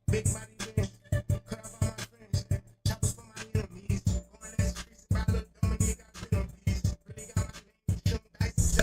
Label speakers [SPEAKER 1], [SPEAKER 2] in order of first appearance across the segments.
[SPEAKER 1] Big body bitch, cut off all my friends. Choppers for my enemies. Going that streets, if I look dumb and you got penalties. Really got my name, shoot dice.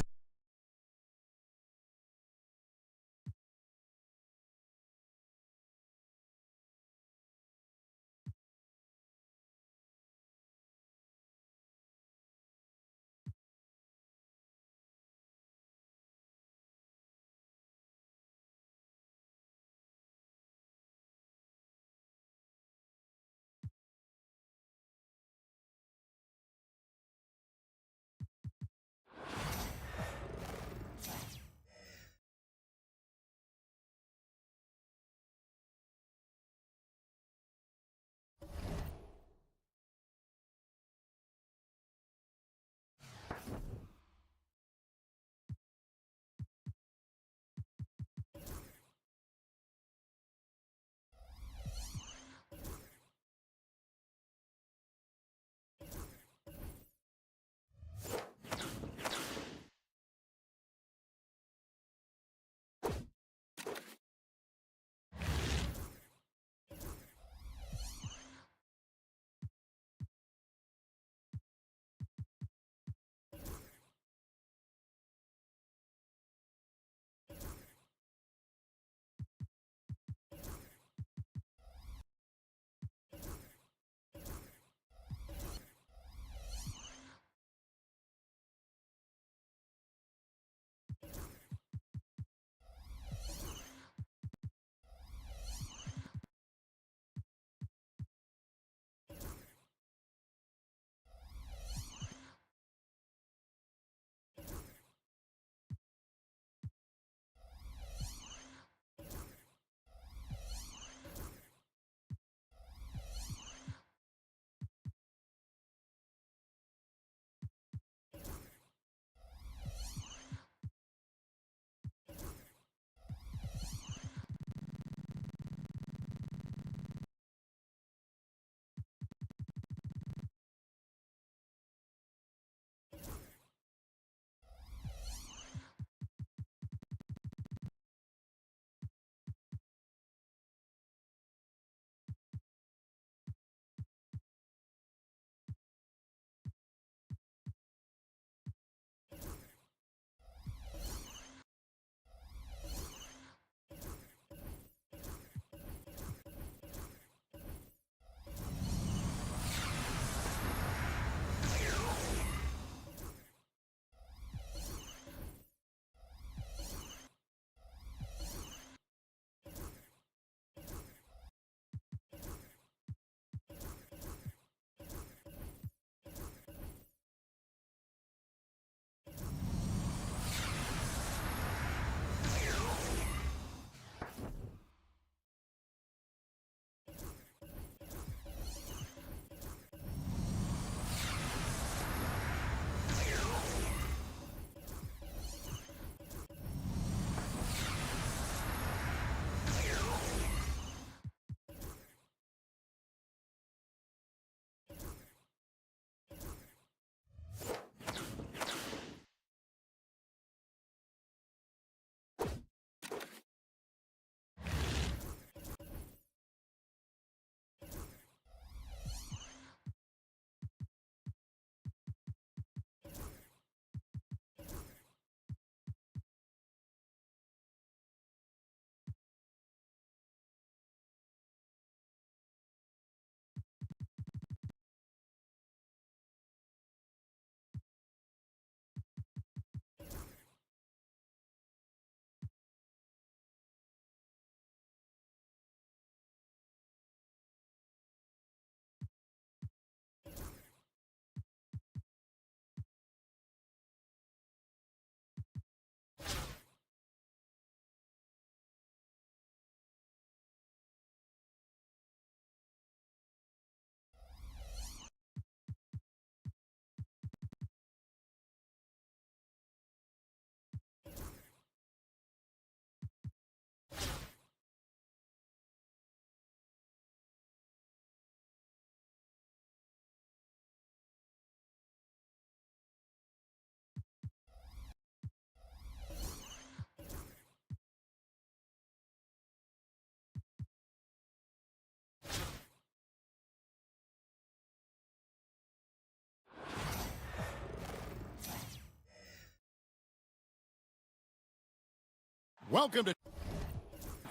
[SPEAKER 2] Welcome to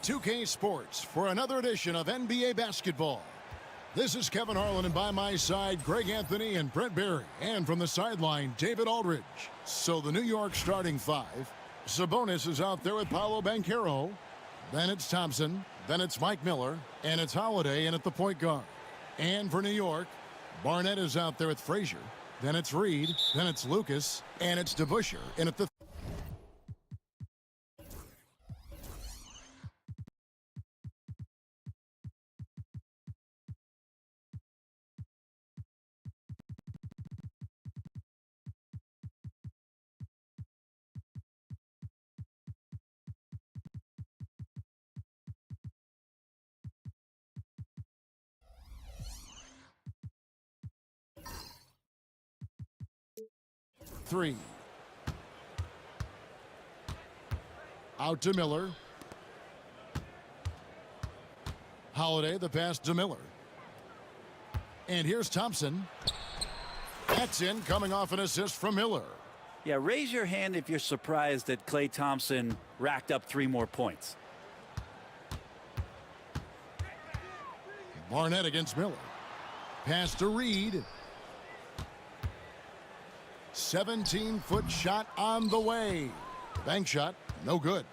[SPEAKER 2] 2K Sports for another edition of NBA basketball. This is Kevin Harlan, and by my side, Greg Anthony and Brent Barry. And from the sideline, David Aldridge. So the New York starting five. Sabonis is out there with Paolo Banchero. Then it's Thompson. Then it's Mike Miller. And it's Holiday in at the point guard. And for New York, Barnett is out there with Frazier. Then it's Reed. Then it's Lucas. And it's DeBusschere in at the... Three. Out to Miller. Holiday, the pass to Miller. And here's Thompson. That's in, coming off an assist from Miller.
[SPEAKER 3] Yeah, raise your hand if you're surprised that Klay Thompson racked up 3 more points.
[SPEAKER 2] Barnett against Miller. Pass to Reed. 17-foot shot on the way. Bank shot, no good.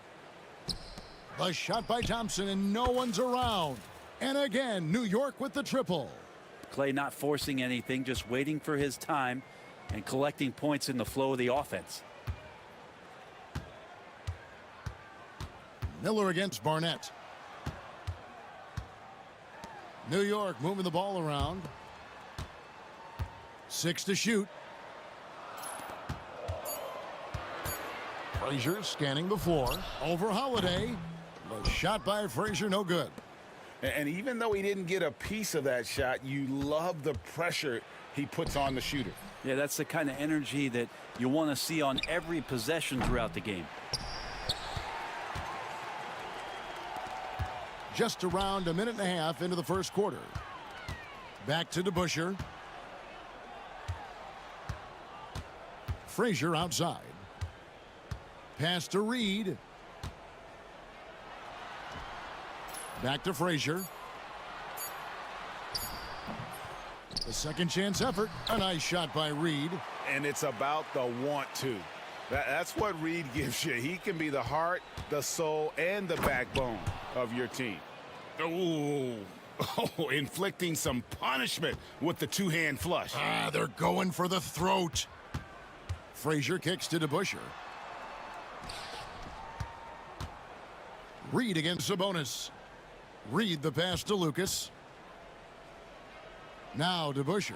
[SPEAKER 2] The shot by Thompson, and no one's around. And again, New York with the triple.
[SPEAKER 3] Klay not forcing anything, just waiting for his time and collecting points in the flow of the offense.
[SPEAKER 2] Miller against Barnett. New York moving the ball around. 6 to shoot. Frazier scanning the floor. Over Holiday. The shot by Frazier, no good.
[SPEAKER 4] And even though he didn't get a piece of that shot, you love the pressure he puts on the shooter.
[SPEAKER 3] Yeah, that's the kind of energy that you want to see on every possession throughout the game.
[SPEAKER 2] Just around a minute and a half into the first quarter. Back to DeBusschere. Frazier outside. Pass to Reed. Back to Frazier. The second chance effort. A nice shot by Reed.
[SPEAKER 4] And it's about the want to. That's what Reed gives you. He can be the heart, the soul, and the backbone of your team. Ooh. Oh, inflicting some punishment with the two-hand flush.
[SPEAKER 2] They're going for the throat. Frazier kicks to DeBusschere. Reed against Sabonis. Reed the pass to Lucas. Now DeBusschere.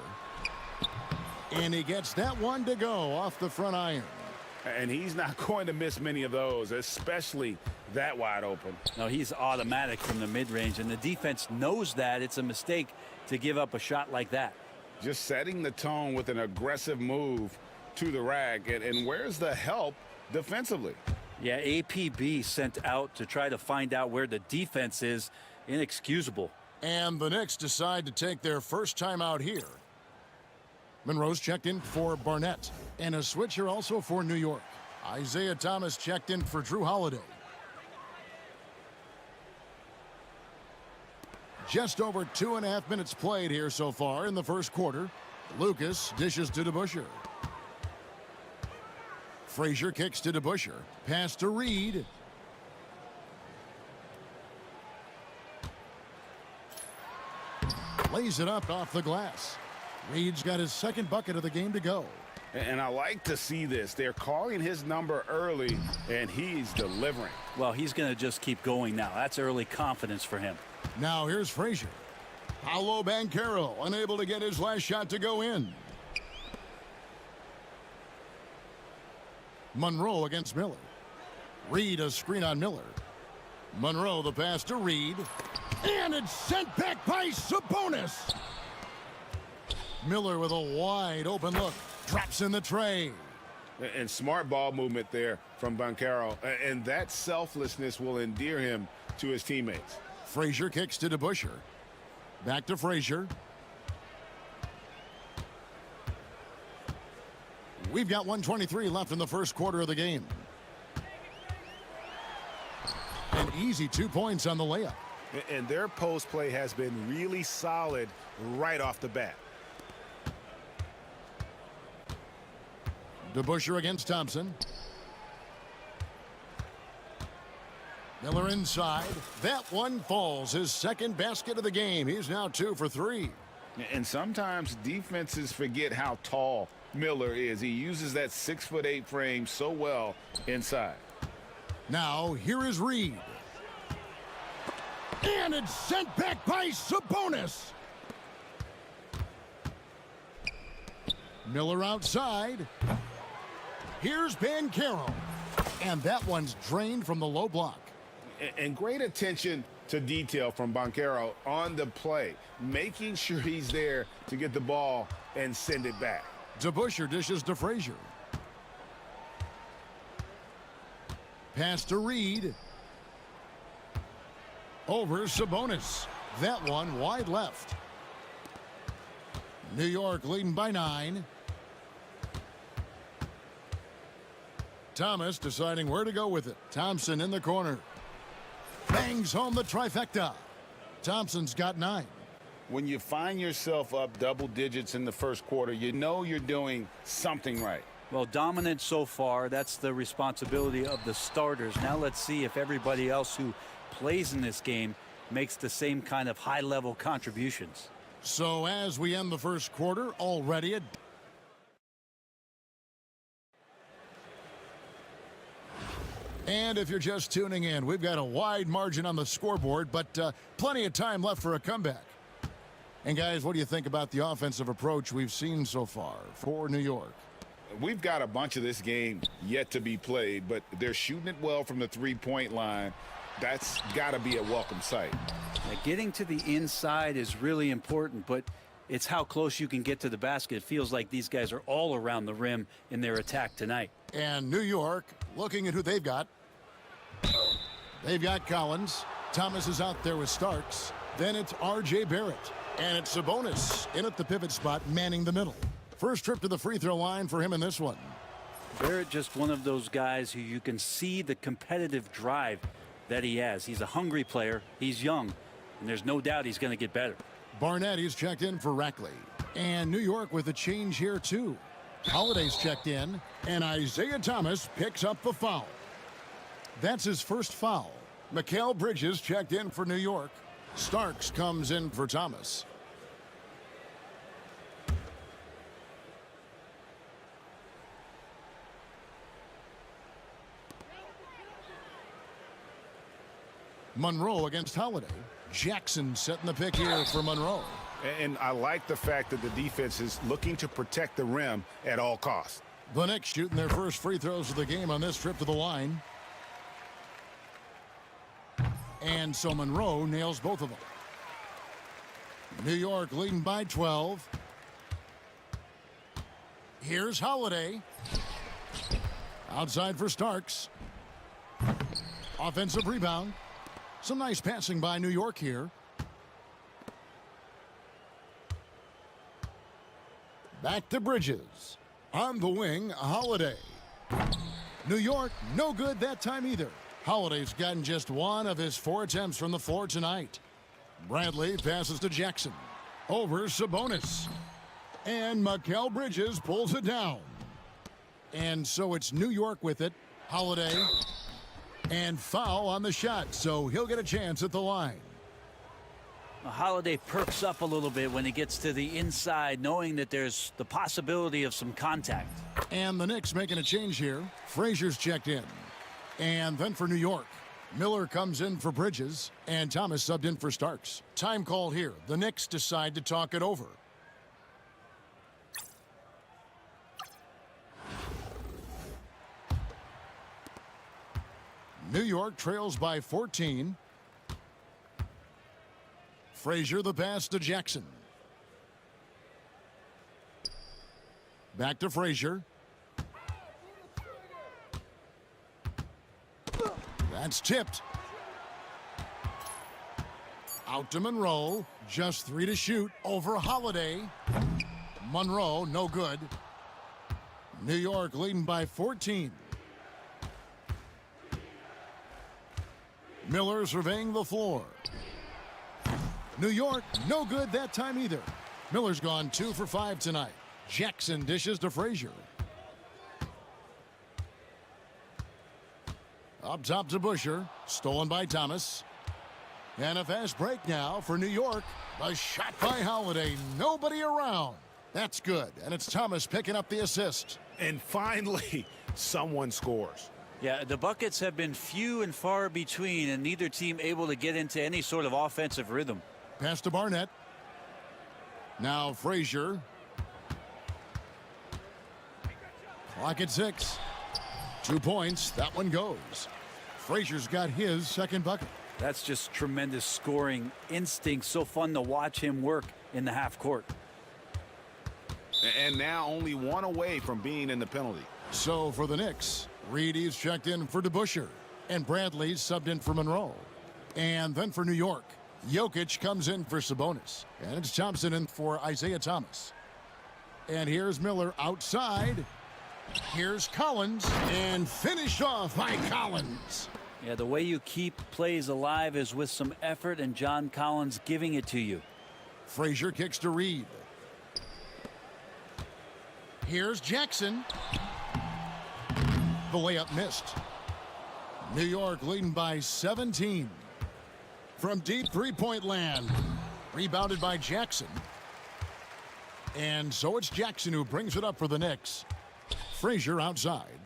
[SPEAKER 2] And he gets that one to go off the front iron.
[SPEAKER 4] And he's not going to miss many of those, especially that wide open.
[SPEAKER 3] No, he's automatic from the mid-range, and the defense knows that. It's a mistake to give up a shot like that.
[SPEAKER 4] Just setting the tone with an aggressive move to the rack. And where's the help defensively?
[SPEAKER 3] Yeah, APB sent out to try to find out where the defense is. Inexcusable.
[SPEAKER 2] And the Knicks decide to take their first time out here. Monroe's checked in for Barnett. And a switcher also for New York. Isaiah Thomas checked in for Drew Holiday. Just over 2.5 minutes played here so far in the first quarter. Lucas dishes to DeBusschere. Frazier kicks to DeBusschere. Pass to Reed. Lays it up off the glass. Reed's got his second bucket of the game to go.
[SPEAKER 4] And I like to see this. They're calling his number early, and he's delivering.
[SPEAKER 3] Well, he's going to just keep going now. That's early confidence for him.
[SPEAKER 2] Now here's Frazier. Paolo Banchero unable to get his last shot to go in. Monroe against Miller. Reed a screen on Miller. Monroe the pass to Reed. And it's sent back by Sabonis. Miller with a wide open look. Drops in the tray.
[SPEAKER 4] And smart ball movement there from Banchero. And that selflessness will endear him to his teammates.
[SPEAKER 2] Frazier kicks to DeBusschere. Back to Frazier. We've got 1:23 left in the first quarter of the game. An easy 2 points on the layup.
[SPEAKER 4] And their post play has been really solid right off the bat.
[SPEAKER 2] DeBusschere against Thompson. Miller inside. That one falls. His second basket of the game. He's now 2 for 3.
[SPEAKER 4] And sometimes defenses forget how tall Miller is. He uses that 6'8" frame so well inside.
[SPEAKER 2] Now here is Reed. And it's sent back by Sabonis. Miller outside. Here's Banchero. And that one's drained from the low block.
[SPEAKER 4] And great attention to detail from Banchero on the play, making sure he's there to get the ball and send it back.
[SPEAKER 2] DeBusschere dishes to Frazier. Pass to Reed. Over Sabonis. That one wide left. New York leading by 9. Thomas deciding where to go with it. Thompson in the corner. Bangs home the trifecta. Thompson's got 9.
[SPEAKER 4] When you find yourself up double digits in the first quarter, you know you're doing something right.
[SPEAKER 3] Well, dominant so far. That's the responsibility of the starters. Now let's see if everybody else who plays in this game makes the same kind of high-level contributions.
[SPEAKER 2] So as we end the first quarter, already and if you're just tuning in, we've got a wide margin on the scoreboard, but plenty of time left for a comeback. And guys, what do you think about the offensive approach we've seen so far for New York?
[SPEAKER 4] We've got a bunch of this game yet to be played, but they're shooting it well from the three-point line. That's got to be a welcome sight.
[SPEAKER 3] Now, getting to the inside is really important, but it's how close you can get to the basket. It feels like these guys are all around the rim in their attack tonight.
[SPEAKER 2] And New York, looking at who they've got. They've got Collins. Thomas is out there with Starks. Then it's R.J. Barrett. And it's Sabonis in at the pivot spot, manning the middle. First trip to the free throw line for him in this one.
[SPEAKER 3] Barrett, just one of those guys who you can see the competitive drive that he has. He's a hungry player. He's young, and there's no doubt he's going to get better.
[SPEAKER 2] Barnett, he's checked in for Rackley. And New York with a change here, too. Holiday's checked in, and Isaiah Thomas picks up the foul. That's his first foul. Mikal Bridges checked in for New York. Starks comes in for Thomas. Monroe against Holiday. Jackson setting the pick here for Monroe.
[SPEAKER 4] And I like the fact that the defense is looking to protect the rim at all costs.
[SPEAKER 2] The Knicks shooting their first free throws of the game on this trip to the line. And so Monroe nails both of them. New York leading by 12. Here's Holiday. Outside for Starks. Offensive rebound. Some nice passing by New York here. Back to Bridges. On the wing, Holiday. New York, no good that time either. Holiday's gotten just one of his 4 attempts from the floor tonight. Bradley passes to Jackson. Over Sabonis. And Mikal Bridges pulls it down. And so it's New York with it. Holiday. And foul on the shot, so he'll get a chance at the line.
[SPEAKER 3] Holiday perks up a little bit when he gets to the inside, knowing that there's the possibility of some contact.
[SPEAKER 2] And the Knicks making a change here. Frazier's checked in. And then for New York, Miller comes in for Bridges, and Thomas subbed in for Starks. Time call here. The Knicks decide to talk it over. New York trails by 14. Frazier the pass to Jackson. Back to Frazier. That's tipped. Out to Monroe. Just 3 to shoot. Over Holiday. Monroe, no good. New York leading by 14. Miller surveying the floor. New York, no good that time either. Miller's gone 2 for 5 tonight. Jackson dishes to Frazier. Up top to Busher. Stolen by Thomas. And a fast break now for New York. A shot by Holiday. Nobody around. That's good. And it's Thomas picking up the assist.
[SPEAKER 4] And finally, someone scores.
[SPEAKER 3] Yeah, the buckets have been few and far between, and neither team able to get into any sort of offensive rhythm.
[SPEAKER 2] Pass to Barnett. Now Frazier. Clock at 6. 2 points. That one goes. Frazier's got his second bucket.
[SPEAKER 3] That's just tremendous scoring instinct. So fun to watch him work in the half court.
[SPEAKER 4] And now only one away from being in the penalty.
[SPEAKER 2] So for the Knicks, Reedy's checked in for DeBusschere, and Bradley's subbed in for Monroe. And then for New York, Jokic comes in for Sabonis. And it's Thompson in for Isaiah Thomas. And here's Miller outside. Here's Collins, and finished off by Collins.
[SPEAKER 3] Yeah, the way you keep plays alive is with some effort, and John Collins giving it to you.
[SPEAKER 2] Frazier kicks to Reed. Here's Jackson. The layup missed. New York leading by 17. From deep three-point land. Rebounded by Jackson. And so it's Jackson who brings it up for the Knicks. Frazier outside.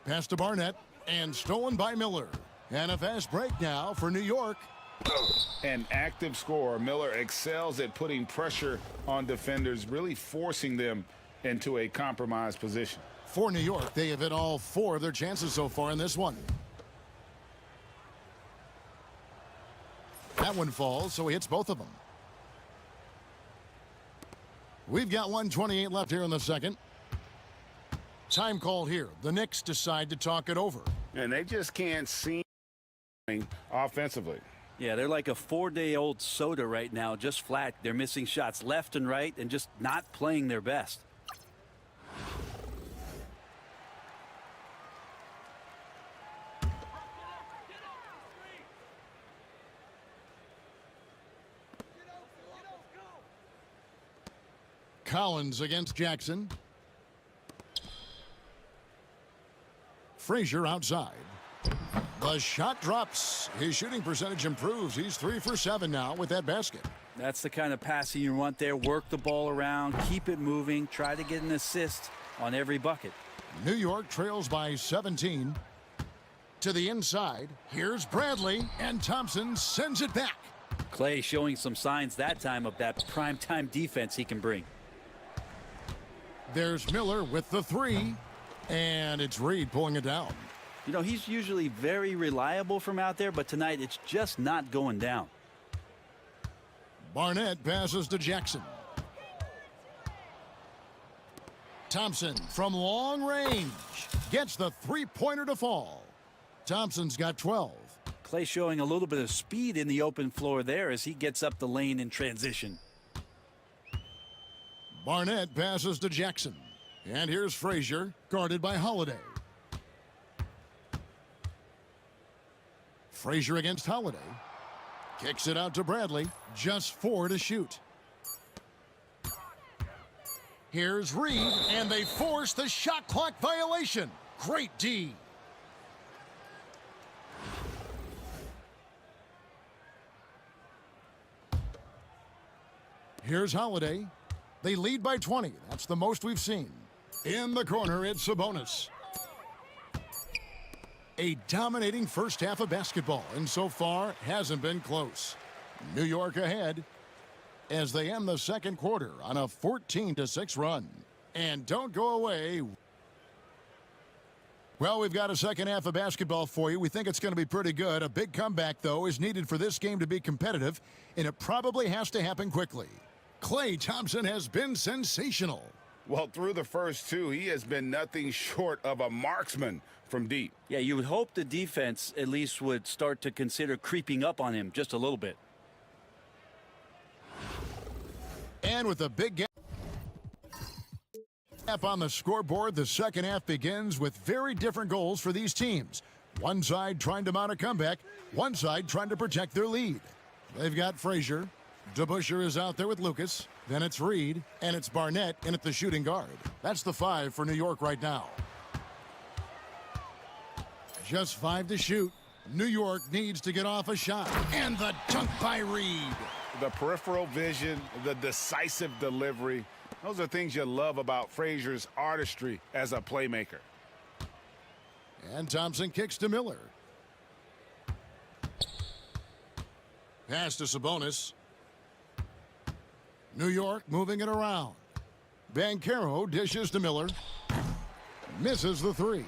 [SPEAKER 2] Pass to Barnett. And stolen by Miller. And a fast break now for New York.
[SPEAKER 4] An active scorer. Miller excels at putting pressure on defenders, really forcing them into a compromised position.
[SPEAKER 2] For New York, they have hit all 4 of their chances so far in this one. That one falls, so he hits both of them. We've got 1:28 left here in the second. Time called here. The Knicks decide to talk it over.
[SPEAKER 4] And they just can't seem offensively.
[SPEAKER 3] Yeah, they're like a 4-day-old soda right now, just flat. They're missing shots left and right and just not playing their best.
[SPEAKER 2] Collins against Jackson. Frazier outside. The shot drops. His shooting percentage improves. He's 3 for 7 now with that basket.
[SPEAKER 3] That's the kind of passing you want there. Work the ball around, keep it moving, try to get an assist on every bucket.
[SPEAKER 2] New York trails by 17. To the inside. Here's Bradley, and Thompson sends it back.
[SPEAKER 3] Clay showing some signs that time of that primetime defense he can bring.
[SPEAKER 2] There's Miller with the 3. And it's Reed pulling it down.
[SPEAKER 3] You know, he's usually very reliable from out there, but tonight it's just not going down.
[SPEAKER 2] Barnett passes to Jackson. Thompson from long range gets the 3-pointer to fall. Thompson's got 12.
[SPEAKER 3] Clay showing a little bit of speed in the open floor there as he gets up the lane in transition.
[SPEAKER 2] Barnett passes to Jackson. And here's Frazier, guarded by Holiday. Frazier against Holiday. Kicks it out to Bradley. Just 4 to shoot. Here's Reed, and they force the shot clock violation. Great D. Here's Holiday. They lead by 20. That's the most we've seen. In the corner, it's Sabonis. A dominating first half of basketball, and so far hasn't been close. New York ahead as they end the second quarter on a 14-6 run. And don't go away. Well, we've got a second half of basketball for you. We think it's going to be pretty good. A big comeback, though, is needed for this game to be competitive, and it probably has to happen quickly. Klay Thompson has been sensational.
[SPEAKER 4] Well, through the first 2, he has been nothing short of a marksman from deep.
[SPEAKER 3] Yeah, you would hope the defense at least would start to consider creeping up on him just a little bit.
[SPEAKER 2] And with a big gap on the scoreboard, the second half begins with very different goals for these teams. One side trying to mount a comeback, one side trying to protect their lead. They've got Frazier. DeBusschere is out there with Lucas. Then it's Reed, and it's Barnett in at the shooting guard. That's the 5 for New York right now. Just 5 to shoot. New York needs to get off a shot. And the dunk by Reed.
[SPEAKER 4] The peripheral vision, the decisive delivery. Those are things you love about Frazier's artistry as a playmaker.
[SPEAKER 2] And Thompson kicks to Miller. Pass to Sabonis. New York moving it around. Banchero dishes to Miller. Misses the 3.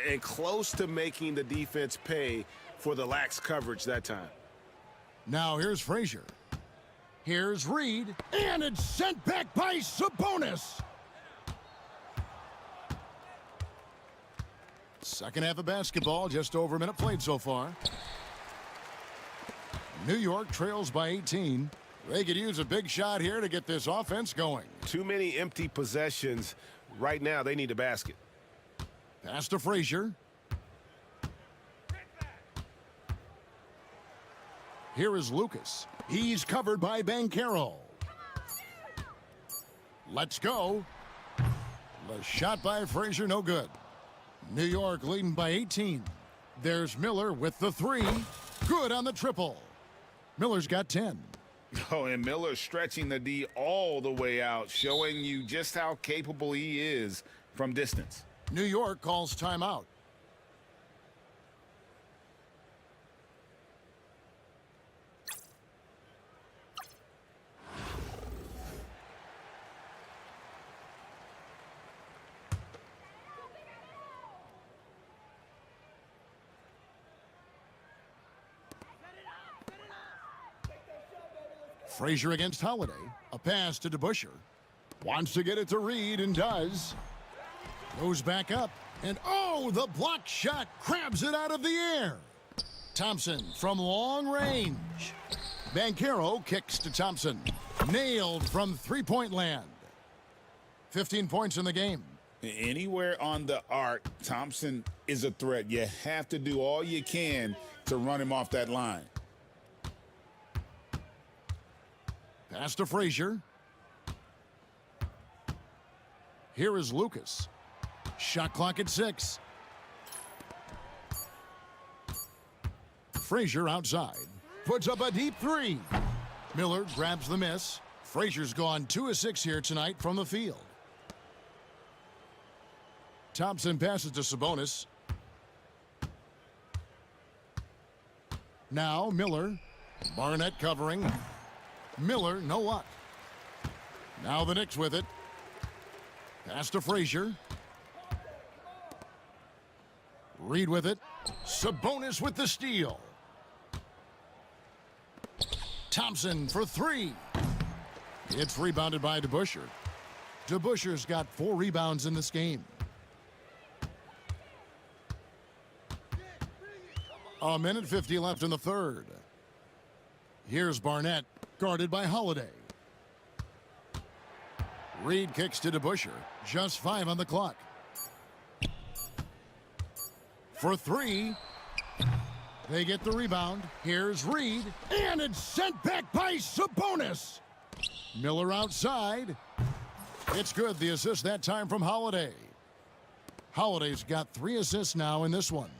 [SPEAKER 5] And close to making the defense pay for the lax coverage that time.
[SPEAKER 2] Now here's Frazier. Here's Reed. And it's sent back by Sabonis. Second half of basketball, just over a minute played so far. New York trails by 18. They could use a big shot here to get this offense going.
[SPEAKER 5] Too many empty possessions. Right now, they need a basket.
[SPEAKER 2] Pass to Frazier. Here is Lucas. He's covered by Banchero. Let's go. The shot by Frazier, no good. New York leading by 18. There's Miller with the 3. Good on the triple. Miller's got 10.
[SPEAKER 4] Oh, and Miller stretching the D all the way out, showing you just how capable he is from distance.
[SPEAKER 2] New York calls timeout. Frazier against Holiday. A pass to DeBusschere. Wants to get it to Reed and does. Goes back up. And oh, the block shot crabs it out of the air. Thompson from long range. Banchero kicks to Thompson. Nailed from three-point land. 15 points in the game.
[SPEAKER 4] Anywhere on the arc, Thompson is a threat. You have to do all you can to run him off that line.
[SPEAKER 2] Pass to Frazier. Here is Lucas. Shot clock at 6. Frazier outside. Puts up a deep 3. Miller grabs the miss. Frazier's gone 2 of 6 here tonight from the field. Thompson passes to Sabonis. Now Miller. Barnett covering. Miller, no luck. Now the Knicks with it. Pass to Frazier. Reed with it. Sabonis with the steal. Thompson for 3. It's rebounded by DeBusschere. DeBusschere's got 4 rebounds in this game. A minute 50 left in the third. Here's Barnett, guarded by Holiday. Reed kicks to DeBusschere. Just 5 on the clock. For 3. They get the rebound. Here's Reed. And it's sent back by Sabonis. Miller outside. It's good. The assist that time from Holiday. Holiday's got 3 assists now in this one.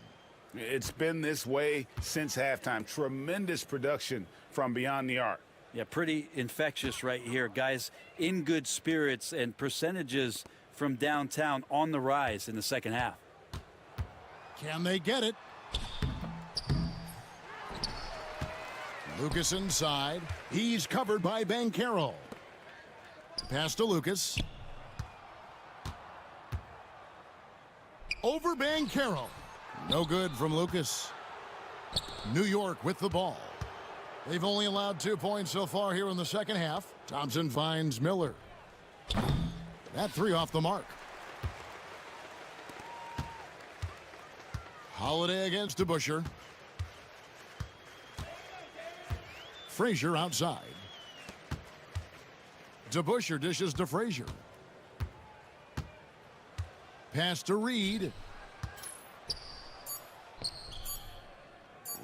[SPEAKER 4] It's been this way since halftime. Tremendous production from beyond the arc.
[SPEAKER 3] Yeah, pretty infectious right here. Guys in good spirits and percentages from downtown on the rise in the second half.
[SPEAKER 2] Can they get it? Lucas inside. He's covered by Banchero. Pass to Lucas. Over Banchero. No good from Lucas. New York with the ball. They've only allowed 2 points so far here in the second half. Thompson finds Miller. That 3 off the mark. Holiday against DeBusschere. Frazier outside. DeBusschere dishes to Frazier. Pass to Reed.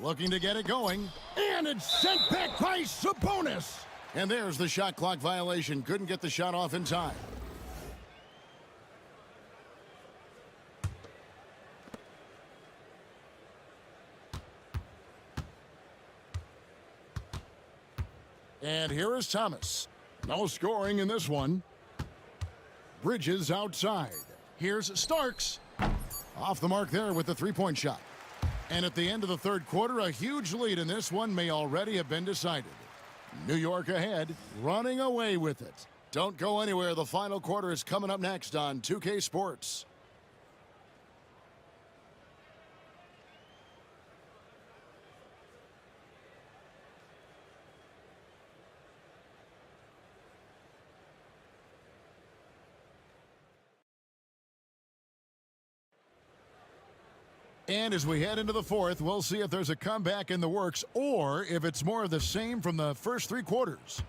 [SPEAKER 2] looking to get it going. And it's sent back by Sabonis. And there's the shot clock violation. Couldn't get the shot off in time. And here is Thomas. No scoring in this one. Bridges outside. Here's Starks. Off the mark there with the three-point shot. And at the end of the third quarter, a huge lead in this one may already have been decided. New York ahead, running away with it. Don't go anywhere. The final quarter is coming up next on 2K Sports. And as we head into the fourth, we'll see if there's a comeback in the works or if it's more of the same from the first three quarters.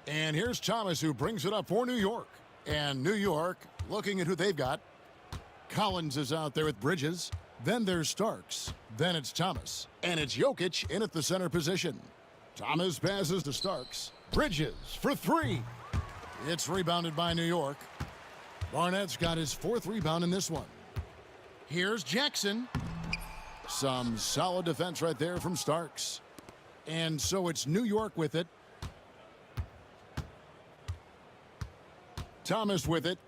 [SPEAKER 2] And here's Thomas, who brings it up for New York. And New York, looking at who they've got. Collins is out there with Bridges. Then there's Starks. Then it's Thomas. And it's Jokic in at the center position. Thomas passes to Starks. Bridges for three. It's rebounded by New York. Barnett's got his fourth rebound in this one. Here's Jackson. Some solid defense right there from Starks. And so it's New York with it. Thomas with it.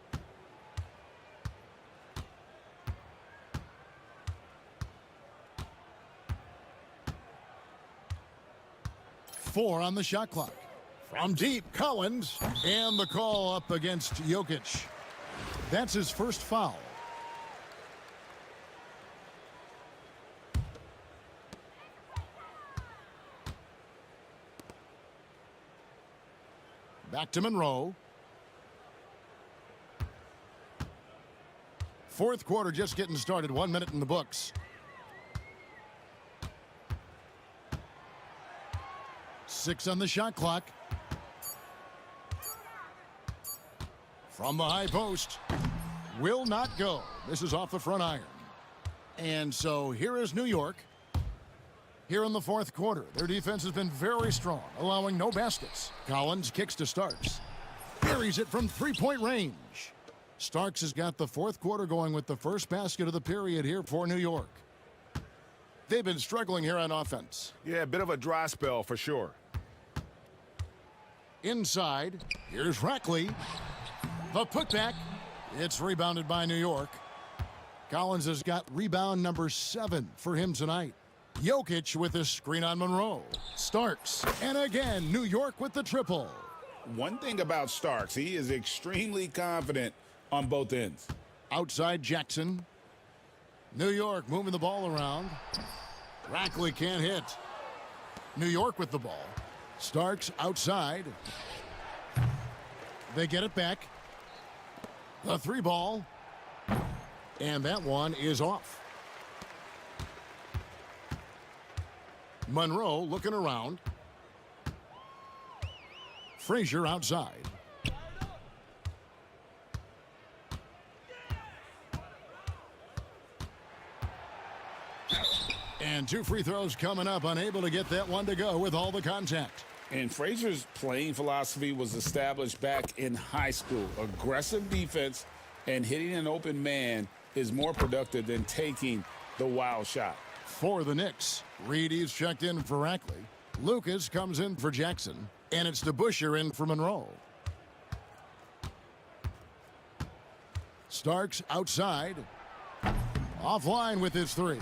[SPEAKER 2] Four on the shot clock. From deep, Collins. And the call up against Jokic. That's his first foul. Back to Monroe. Fourth quarter just getting started. 1 minute in the books. Six on the shot clock. From the high post. Will not go. This is off the front iron. And so here is New York. Here in the fourth quarter, their defense has been very strong, allowing no baskets. Collins kicks to Starks. Buries it from three-point range. Starks has got the fourth quarter going with the first basket of the period here for New York. They've been struggling here on offense.
[SPEAKER 4] Yeah, a bit of a dry spell for sure.
[SPEAKER 2] Inside, here's Rackley. The putback. It's rebounded by New York. Collins has got rebound number 7 for him tonight. Jokic with a screen on Monroe. Starks. And again, New York with the triple.
[SPEAKER 4] One thing about Starks, he is extremely confident on both ends.
[SPEAKER 2] Outside Jackson. New York moving the ball around. Rackley can't hit. New York with the ball. Starks outside. They get it back. The three ball. And that one is off. Monroe looking around. Frazier outside. And 2 free throws coming up, unable to get that one to go with all the contact.
[SPEAKER 4] And Frazier's playing philosophy was established back in high school. Aggressive defense and hitting an open man is more productive than taking the wild shot.
[SPEAKER 2] For the Knicks, Reedy's checked in for Rackley. Lucas comes in for Jackson. And it's DeBusschere in for Monroe. Starks outside. Offline with his three.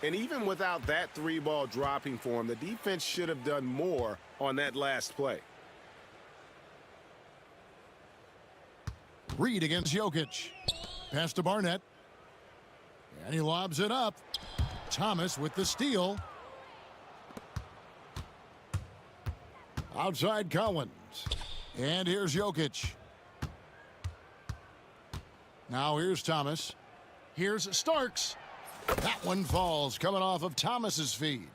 [SPEAKER 5] And even without that three ball dropping for him, the defense should have done more on that last play.
[SPEAKER 2] Reed against Jokic. Pass to Barnett. And he lobs it up. Thomas with the steal. Outside Collins. And here's Jokic. Now here's Thomas. Here's Starks. That one falls, coming off of Thomas's feed.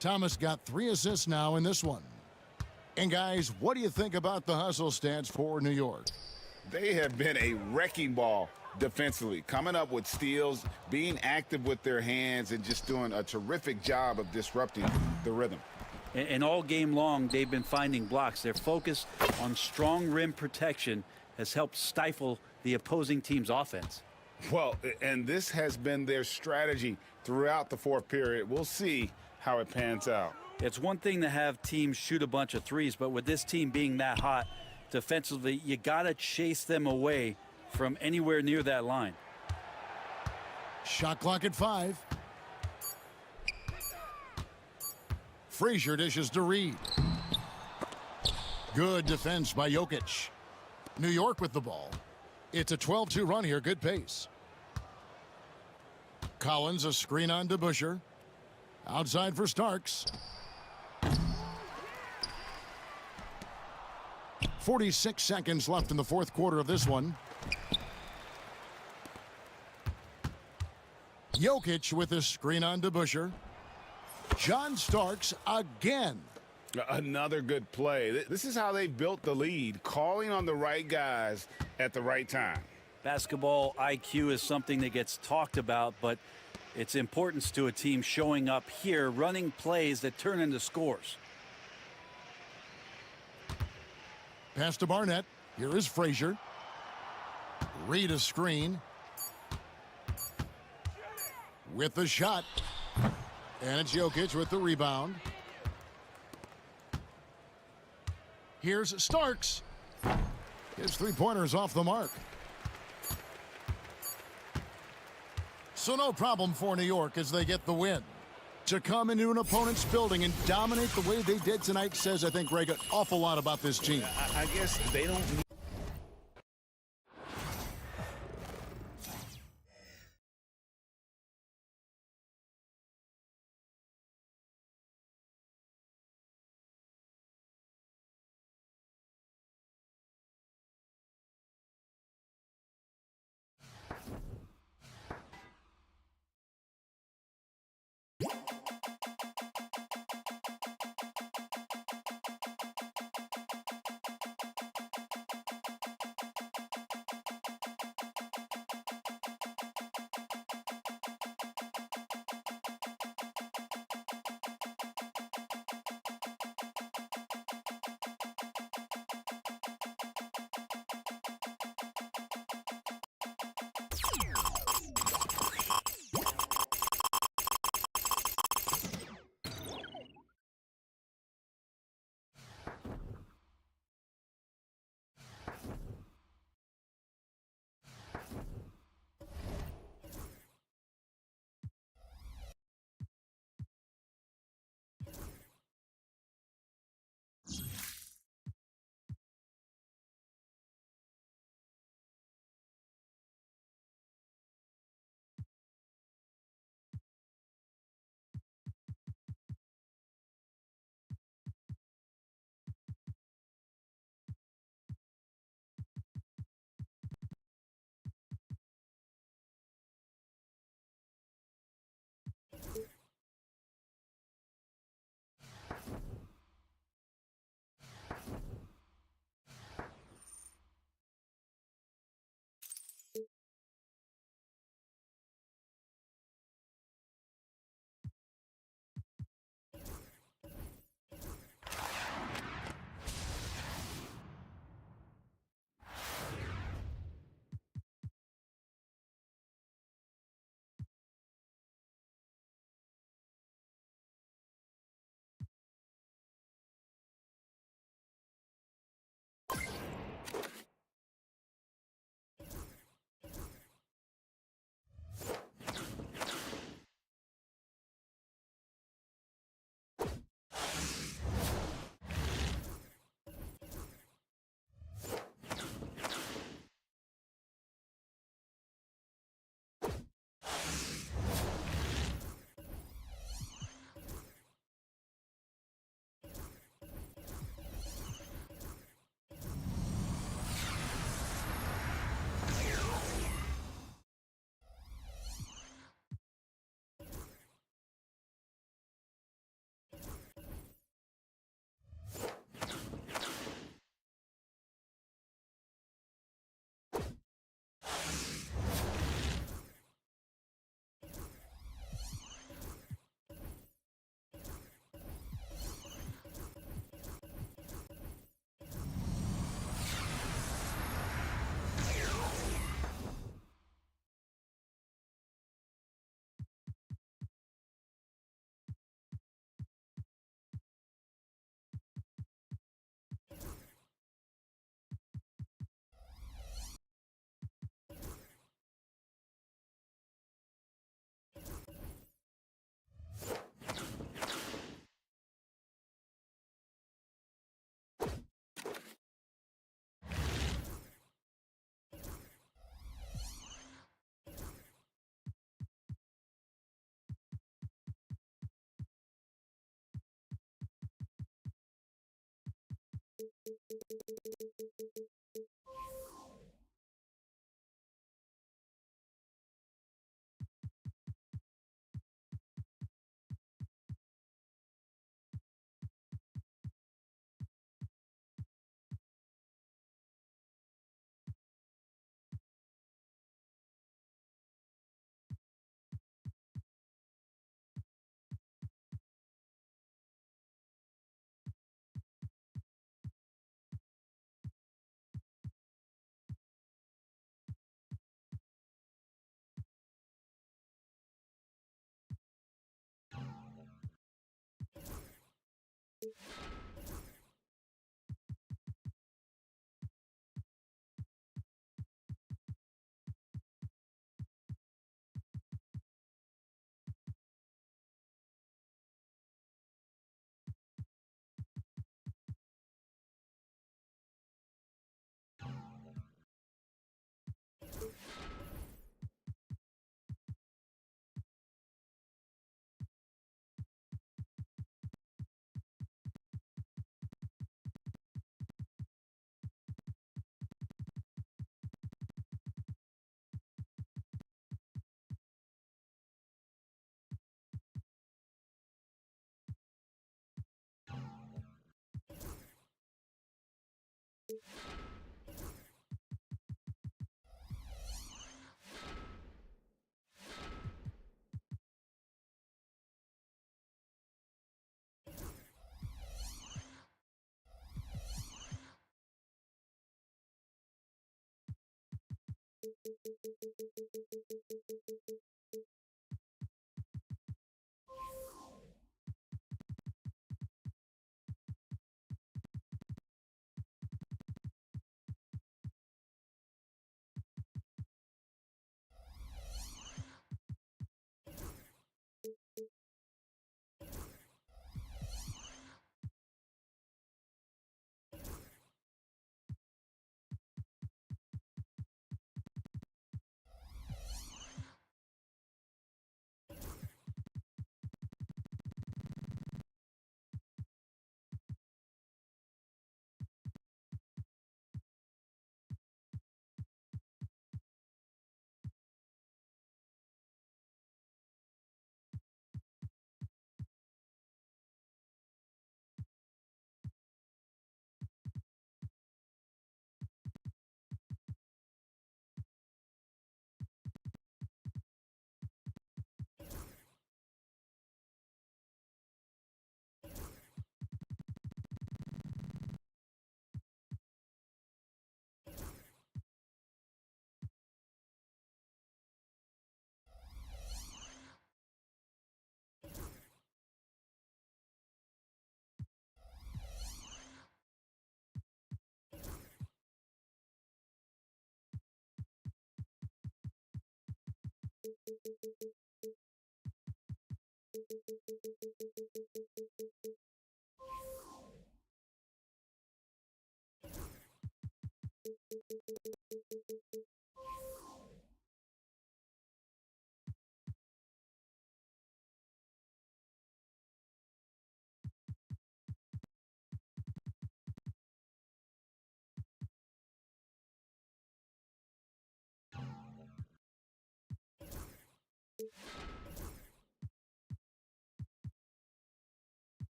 [SPEAKER 2] Thomas got 3 assists now in this one. And guys, what do you think about the hustle stats for New York?
[SPEAKER 5] They have been a wrecking ball
[SPEAKER 4] defensively, coming up with steals, being active with their hands, and just doing a terrific job of disrupting the rhythm.
[SPEAKER 3] And all game long, they've been finding blocks. Their focus on strong rim protection has helped stifle the opposing team's offense.
[SPEAKER 4] Well, and this has been their strategy throughout the fourth period. We'll see how it pans out.
[SPEAKER 3] It's one thing to have teams shoot a bunch of threes, but with this team being that hot defensively, you got to chase them away from anywhere near that line.
[SPEAKER 2] Shot clock at 5. Frazier dishes to Reed. Good defense by Jokic. New York with the ball. It's a 12-2 run here. Good pace. Collins, a screen on to Busher. Outside for Starks. 46 seconds left in the fourth quarter of this one. Jokic with a screen on to Busher. John Starks again.
[SPEAKER 4] Another good play. This is how they built the lead, calling on the right guys at the right time.
[SPEAKER 3] Basketball IQ is something that gets talked about, but its importance to a team showing up here, running plays that turn into scores.
[SPEAKER 2] Pass to Barnett. Here is Frazier. Reed a screen. With the shot. And it's Jokic with the rebound. Here's Starks. His three-pointers off the mark. So no problem for New York as they get the win. To come into an opponent's building and dominate the way they did tonight says, I think, Greg, an awful lot about this team.
[SPEAKER 4] I guess they don't need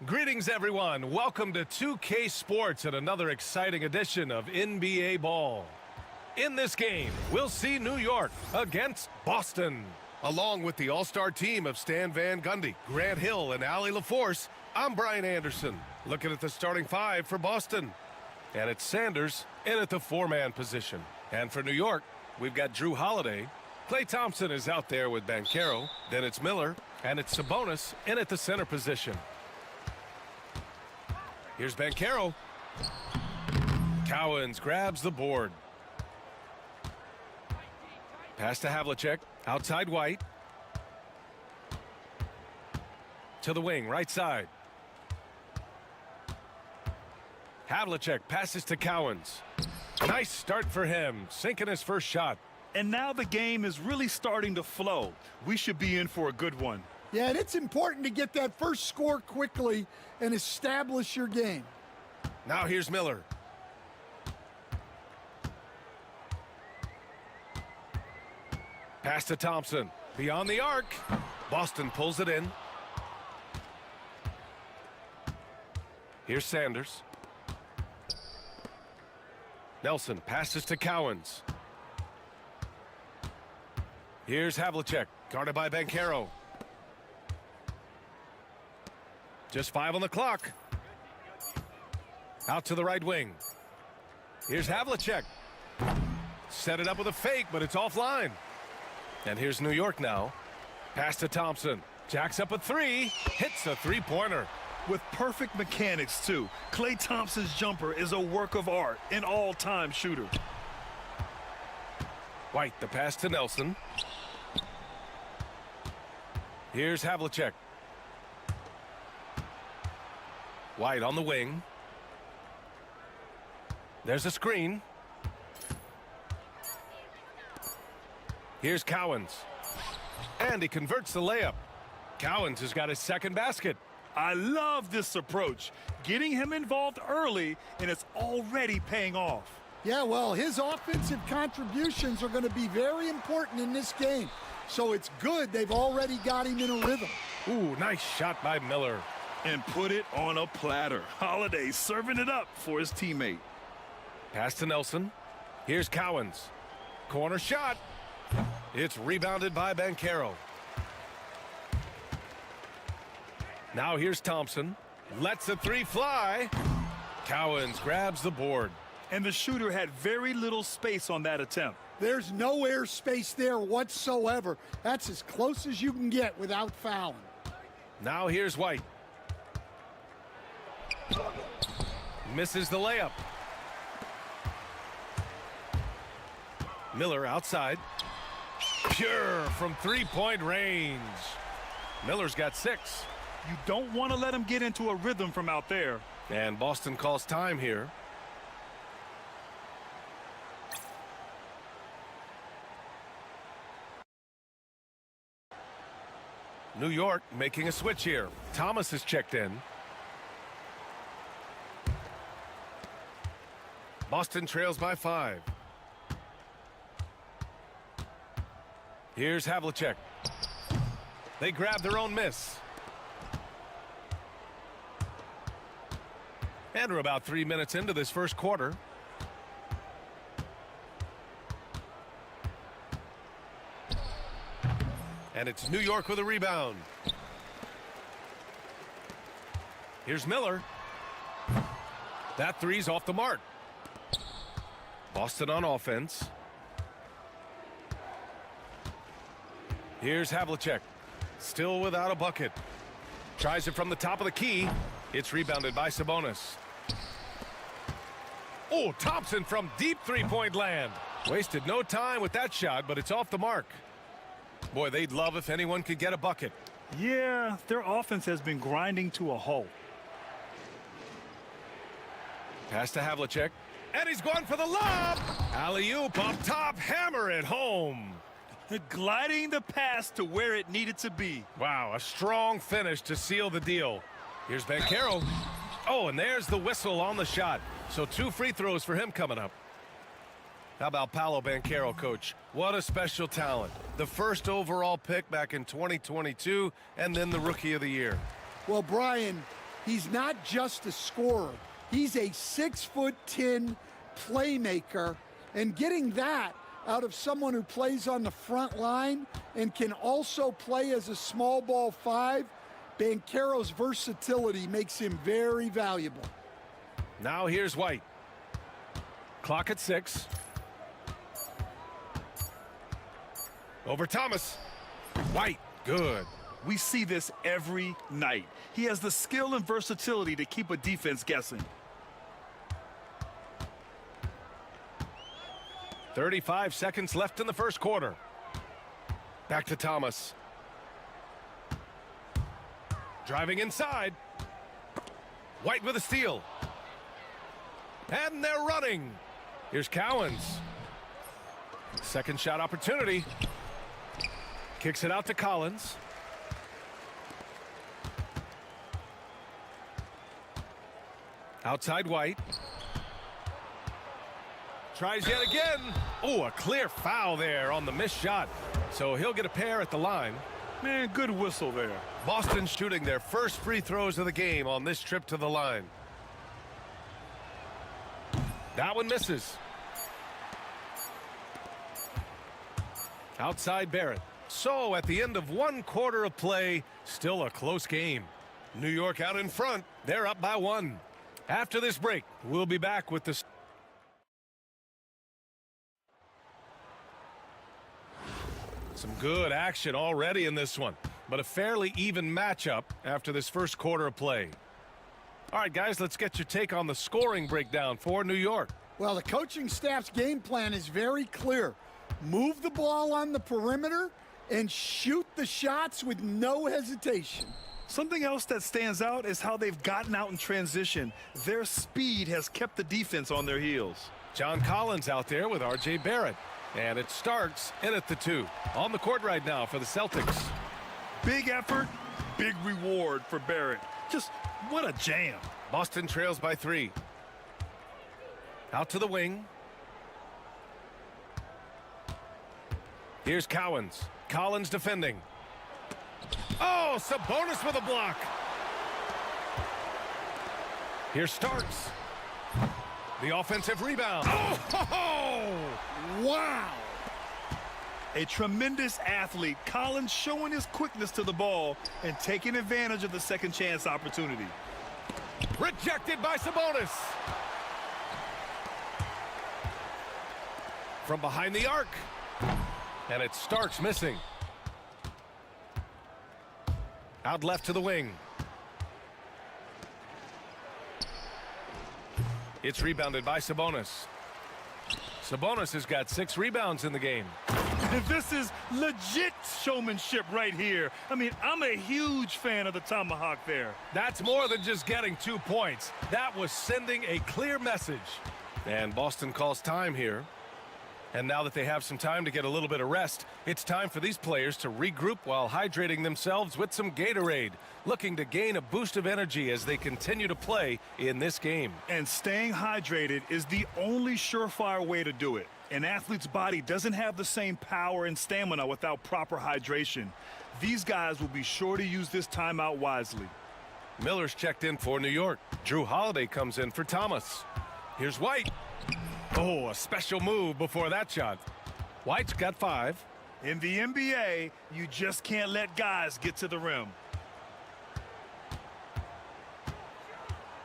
[SPEAKER 6] Greetings, everyone. Welcome to 2K Sports and another exciting edition of NBA Ball. In this game, we'll see New York against Boston. Along with the all-star team of Stan Van Gundy, Grant Hill, and Allie LaForce, I'm Brian Anderson, looking at the starting five for Boston. And it's Sanders in at the four-man position. And for New York, we've got Drew Holiday. Klay Thompson is out there with Banchero. Then it's Miller, and it's Sabonis in at the center position. Here's Banchero. Cowens grabs the board. Pass to Havlicek. Outside White. To the wing, right side. Havlicek passes to Cowens. Nice start for him, sinking his first shot.
[SPEAKER 7] And now the game is really starting to flow. We should be in for a good one.
[SPEAKER 8] Yeah, and it's important to get that first score quickly and establish your game.
[SPEAKER 6] Now here's Miller. Pass to Thompson. Beyond the arc. Boston pulls it in. Here's Sanders. Nelson passes to Cowens. Here's Havlicek, guarded by Banchero. Just 5 on the clock. Out to the right wing. Here's Havlicek. Set it up with a fake, but it's offline. And here's New York now. Pass to Thompson. Jacks up a three. Hits a three-pointer.
[SPEAKER 7] With perfect mechanics, too. Klay Thompson's jumper is a work of art, an all-time shooter.
[SPEAKER 6] White, the pass to Nelson. Here's Havlicek. White on the wing. There's a screen. Here's Cowens. And he converts the layup. Cowens has got his second basket.
[SPEAKER 7] I love this approach. Getting him involved early, and it's already paying off.
[SPEAKER 8] Yeah, well, his offensive contributions are going to be very important in this game. So it's good they've already got him in a rhythm.
[SPEAKER 6] Ooh, nice shot by Miller.
[SPEAKER 7] And put it on a platter. Holiday serving it up for his teammate.
[SPEAKER 6] Pass to Nelson. Here's Cowens. Corner shot. It's rebounded by Banchero. Now here's Thompson. Lets the three fly. Cowens grabs the board.
[SPEAKER 7] And the shooter had very little space on that attempt.
[SPEAKER 8] There's no air space there whatsoever. That's as close as you can get without fouling.
[SPEAKER 6] Now here's White. Misses the layup. Miller outside. Pure from three-point range. Miller's got 6.
[SPEAKER 7] You don't want to let him get into a rhythm from out there.
[SPEAKER 6] And Boston calls time here. New York making a switch here. Thomas is checked in. Boston trails by 5. Here's Havlicek. They grab their own miss. And we're about 3 minutes into this first quarter. And it's New York with a rebound. Here's Miller. That three's off the mark. Boston on offense. Here's Havlicek. Still without a bucket. Tries it from the top of the key. It's rebounded by Sabonis. Oh, Thompson from deep three-point land. Wasted no time with that shot, but it's off the mark. Boy, they'd love if anyone could get a bucket.
[SPEAKER 7] Yeah, their offense has been grinding to a halt.
[SPEAKER 6] Pass to Havlicek. And he's going for the lob. Alley-oop up top. Hammer it home.
[SPEAKER 7] Gliding the pass to where it needed to be.
[SPEAKER 6] Wow, a strong finish to seal the deal. Here's Banchero. Oh, and there's the whistle on the shot. So 2 free throws for him coming up. How about Paolo Banchero, coach? What a special talent. The first overall pick back in 2022, and then the Rookie of the Year.
[SPEAKER 8] Well, Brian, he's not just a scorer. He's a 6'10" playmaker, and getting that out of someone who plays on the front line and can also play as a small ball 5, Banchero's versatility makes him very valuable.
[SPEAKER 6] Now here's White. Clock at 6. Over Thomas. White, good.
[SPEAKER 7] We see this every night. He has the skill and versatility to keep a defense guessing.
[SPEAKER 6] 35 seconds left in the first quarter. Back to Thomas. Driving inside. White with a steal. And they're running. Here's Cowens. Second shot opportunity. Kicks it out to Collins. Outside White. Tries yet again. Oh, a clear foul there on the missed shot. So he'll get a pair at the line.
[SPEAKER 7] Man, good whistle there.
[SPEAKER 6] Boston shooting their first free throws of the game on this trip to the line. That one misses. Outside Barrett. So at the end of 1 quarter of play, still a close game. New York out in front. They're up by 1. After this break, we'll be back with the... Some good action already in this one, but a fairly even matchup after this first quarter of play. All right, guys, let's get your take on the scoring breakdown for New York.
[SPEAKER 8] Well, the coaching staff's game plan is very clear. Move the ball on the perimeter and shoot the shots with no hesitation.
[SPEAKER 7] Something else that stands out is how they've gotten out in transition. Their speed has kept the defense on their heels.
[SPEAKER 6] John Collins out there with R.J. Barrett. And it starts in at the 2. On the court right now for the Celtics.
[SPEAKER 7] Big effort, big reward for Barrett. Just what a jam.
[SPEAKER 6] Boston trails by 3. Out to the wing. Here's Cowens. Collins defending. Oh, Sabonis with a block. Here's Starks. The offensive rebound. Oh!
[SPEAKER 8] Wow!
[SPEAKER 7] A tremendous athlete. Collins showing his quickness to the ball and taking advantage of the second chance opportunity.
[SPEAKER 6] Rejected by Sabonis. From behind the arc. And it's Starks missing. Out left to the wing. It's rebounded by Sabonis. Sabonis has got 6 rebounds in the game.
[SPEAKER 7] And this is legit showmanship right here. I mean, I'm a huge fan of the tomahawk there.
[SPEAKER 6] That's more than just getting 2 points. That was sending a clear message. And Boston calls time here. And now that they have some time to get a little bit of rest, it's time for these players to regroup while hydrating themselves with some Gatorade, looking to gain a boost of energy as they continue to play in this game.
[SPEAKER 7] And staying hydrated is the only surefire way to do it. An athlete's body doesn't have the same power and stamina without proper hydration. These guys will be sure to use this timeout wisely.
[SPEAKER 6] Miller's checked in for New York. Drew Holiday comes in for Thomas. Here's White. Oh, a special move before that shot. White's got 5.
[SPEAKER 7] In the NBA, you just can't let guys get to the rim.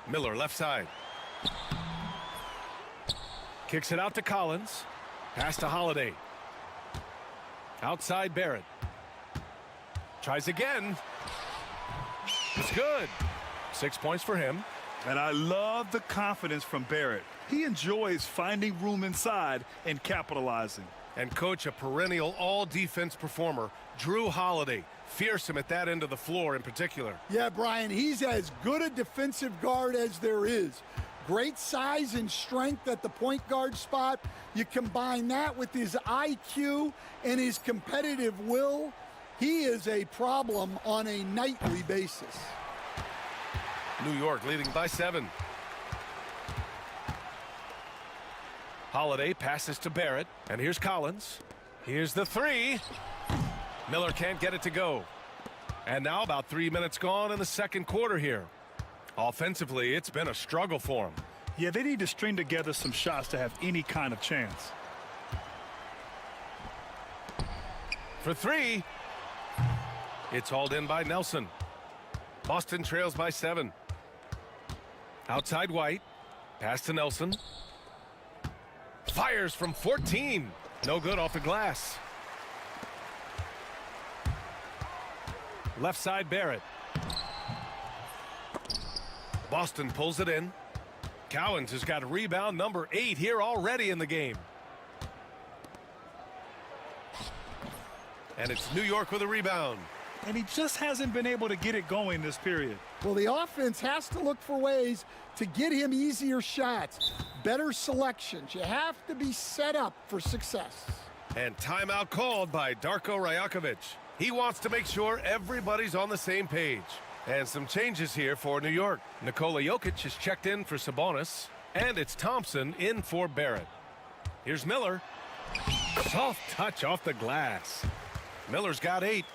[SPEAKER 6] Miller left side. Kicks it out to Collins. Pass to Holiday. Outside Barrett. Tries again. It's good. 6 points for him.
[SPEAKER 7] And I love the confidence from Barrett. He enjoys finding room inside and capitalizing.
[SPEAKER 6] And coach, a perennial all-defense performer, Drew Holiday. Fearsome at that end of the floor in particular.
[SPEAKER 8] Yeah, Brian, he's as good a defensive guard as there is. Great size and strength at the point guard spot. You combine that with his IQ and his competitive will, he is a problem on a nightly basis.
[SPEAKER 6] New York leading by 7. Holiday passes to Barrett, and here's Collins. Here's the 3. Miller can't get it to go. And now about 3 minutes gone in the second quarter here. Offensively, it's been a struggle for them.
[SPEAKER 7] Yeah, they need to string together some shots to have any kind of chance.
[SPEAKER 6] For three. It's hauled in by Nelson. Boston trails by 7. Outside White. Pass to Nelson. Fires from 14. No good off the glass. Left side Barrett. Boston pulls it in. Cowens has got rebound number 8 here already in the game. And it's New York with a rebound.
[SPEAKER 7] And he just hasn't been able to get it going this period.
[SPEAKER 8] Well, the offense has to look for ways to get him easier shots, better selections. You have to be set up for success.
[SPEAKER 6] And timeout called by Darko Rajakovic. He wants to make sure everybody's on the same page. And some changes here for New York. Nikola Jokic is checked in for Sabonis. And it's Thompson in for Barrett. Here's Miller. Soft touch off the glass. Miller's got 8.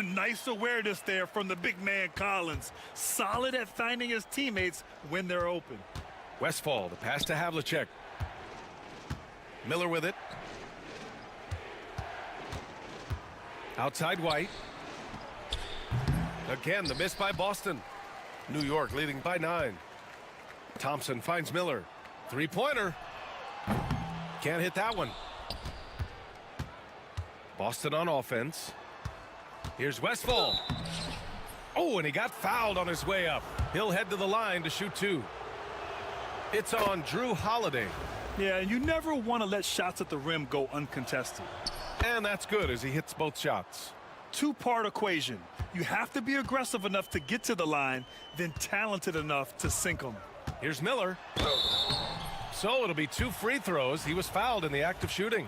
[SPEAKER 7] Nice awareness there from the big man Collins. Solid at finding his teammates when they're open.
[SPEAKER 6] Westfall, the pass to Havlicek. Miller with it. Outside White. Again, the miss by Boston. New York leading by 9. Thompson finds Miller. Three-pointer. Can't hit that one. Boston on offense. Here's Westfall. Oh, and he got fouled on his way up. He'll head to the line to shoot 2. It's on Drew Holiday.
[SPEAKER 7] Yeah, and you never want to let shots at the rim go uncontested.
[SPEAKER 6] And that's good as he hits both shots.
[SPEAKER 7] Two-part equation. You have to be aggressive enough to get to the line, then talented enough to sink them.
[SPEAKER 6] Here's Miller. So it'll be 2 free throws. He was fouled in the act of shooting.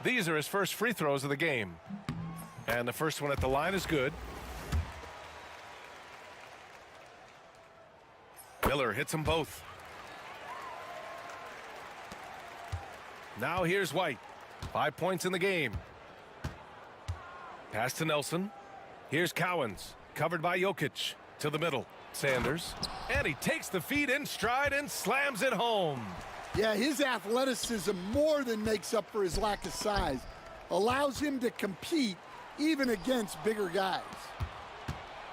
[SPEAKER 6] These are his first free throws of the game. And the first one at the line is good. Miller hits them both. Now here's White. 5 points in the game. Pass to Nelson. Here's Cowens. Covered by Jokic. To the middle. Sanders. And he takes the feed in stride and slams it home.
[SPEAKER 8] Yeah, his athleticism more than makes up for his lack of size. Allows him to compete even against bigger guys.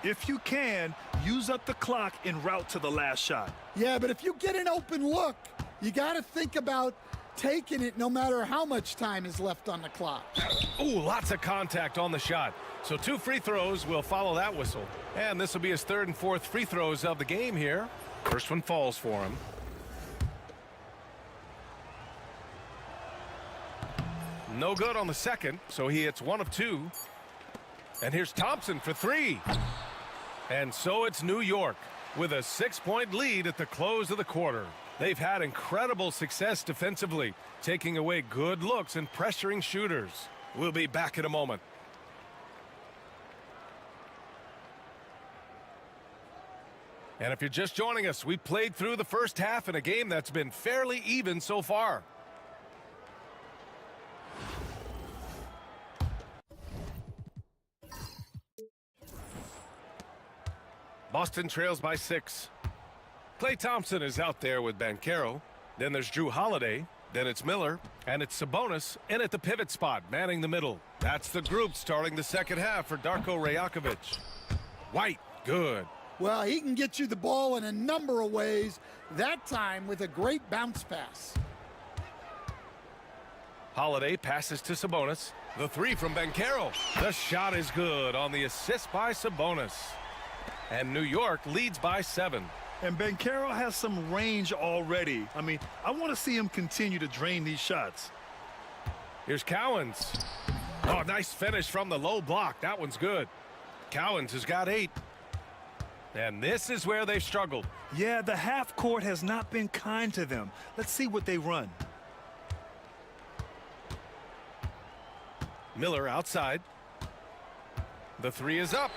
[SPEAKER 7] If you can, use up the clock en route to the last shot.
[SPEAKER 8] Yeah, but if you get an open look, you got to think about taking it no matter how much time is left on the clock.
[SPEAKER 6] Ooh, lots of contact on the shot. So 2 free throws will follow that whistle. And this will be his 3rd and 4th free throws of the game here. First one falls for him. No good on the second, so he hits 1 of 2. And here's Thompson for 3. And so it's New York with a 6-point lead at the close of the quarter. They've had incredible success defensively, taking away good looks and pressuring shooters. We'll be back in a moment. And if you're just joining us, we played through the first half in a game that's been fairly even so far. Boston trails by 6. Klay Thompson is out there with Banchero. Then there's Drew Holiday. Then it's Miller. And it's Sabonis in at the pivot spot, manning the middle. That's the group starting the second half for Darko Rajakovic. White, good.
[SPEAKER 8] Well, he can get you the ball in a number of ways, that time with a great bounce pass.
[SPEAKER 6] Holiday passes to Sabonis. The 3 from Banchero. The shot is good on the assist by Sabonis. And New York leads by 7.
[SPEAKER 7] And Banchero has some range already. I mean, I want to see him continue to drain these shots.
[SPEAKER 6] Here's Cowens. Oh, nice finish from the low block. That one's good. Cowens has got 8. And this is where they've struggled.
[SPEAKER 7] Yeah, the half court has not been kind to them. Let's see what they run.
[SPEAKER 6] Miller outside. The 3 is up.